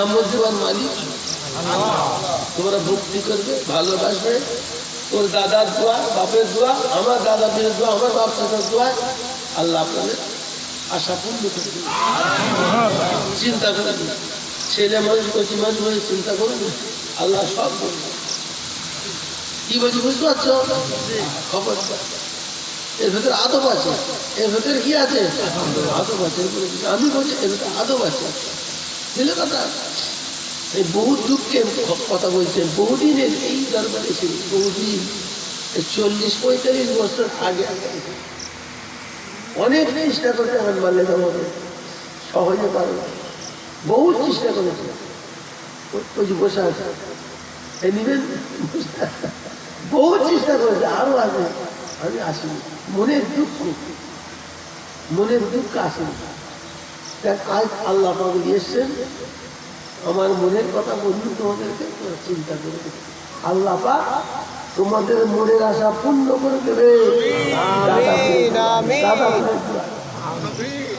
নিয়ামত দেওয়ার মালিক তোমরা ভক্তি করবে, ভালোবাসবে। তোর দাদার দোয়া, বাপের দোয়া, আমার দাদা পীরের দোয়া, আমার বাপ দাদার দোয়া, আল্লাহ আপনাদের আশা পূর্ণ করে দেবে। চিন্তা করবে, ছেলে মানুষ কচি মানুষ হয়ে চিন্তা করুন, আল্লাহ সব করবে। কি বলছি বুঝতে পারছো? খবর এর ভেতরে আদব আছে, এর ভেতরে কি আছে? আদব আছে। আমি বলছি এর ভেতরে আদব আছে। বুঝলে কথা? এই বহু দুঃখের কথা বলছেন, বহুদিনের এই দরবারে ছিল, বহুদিন 40-45 বছর আগে অনেক চেষ্টা করতে আমার মারলে আমাকে সহজে পারবে, বহু চেষ্টা করেছে। ওই যে বসে আছে নিবেন, বহু চেষ্টা করেছে, আরো আছে, আমি আসিনি। মনের দুঃখ আসেনি। আজ আল্লাহ পাক এসছেন, আমার মনের কথা বন্ধু তোমাদেরকে চিন্তা করে দেবে। আল্লাহ পাক তোমাদের মনের আশা পূর্ণ করে দেবে।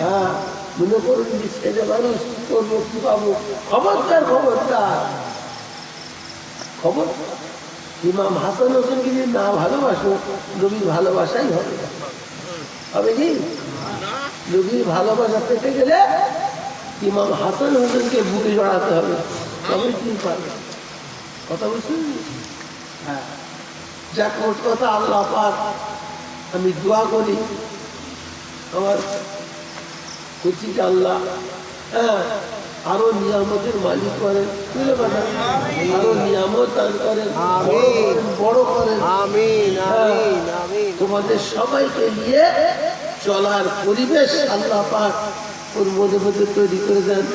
হ্যাঁ, মনে করুন ছেলে মানুষ করবো কি পাবো, খবরদার খবর। ইমাম হাসান হোসেনকে যদি না ভালোবাসো, নবীর ভালোবাসাই হবে কি? নবীর ভালোবাসা পেতে গেলে ইমাম হাসান হোসেনকে বুকে জড়াতে হবে, তবে কি পারবে। কথা বুঝছেন? হ্যাঁ, যা কথা আল্লাহ পাক, আমি দোয়া করি আমার কুচিকে আল্লাহ আরো নিয়ামতের মালিক করেন, আরো নিয়ামত দান করেন, বড় করেন। তোমাদের সবাইকে নিয়ে চলার পরিবেশ আল্লাহ পাক ওর মধ্যে মধ্যে তৈরি করে দেন।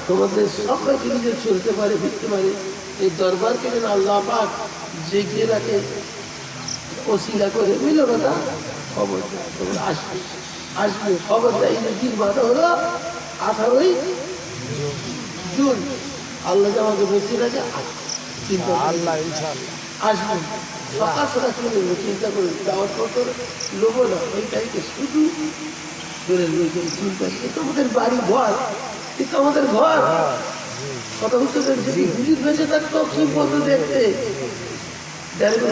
তোমাদের সবাইকে নিজে চলতে পারে, ফিরতে পারে। এই দরবারকে যেন আল্লাহ পাক জেগে রাখে, ওসিলা করে। বুঝলো কথা? খবর আসবে খবর দেয়। দিন মাথা হলো 18 জুন। আল্লাহ আমাকে বেঁচে রাখে, চিন্তা আসবে সকাল সকাল চলে যাবো, চিন্তা করে যাওয়ার পর লোবো না। ওই তারিখে শুধু চলে চিন্তা, তোমাদের বাড়ি ঘর, কিন্তু আমাদের ঘর। কথা বুঝতে পেরেছি? হুজুর বেঁচে থাকতো কি বলতো দেখতে,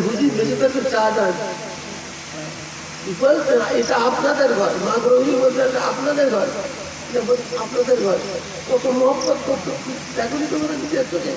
হুজুর বেঁচে থাকতো চা দান বলতেন, এটা আপনাদের ঘর। মা রবি বলতেন আপনাদের ঘর, আপনাদের ঘর। কত মহব্বত করতো, দেখুন তোমরা নিজের চোখে।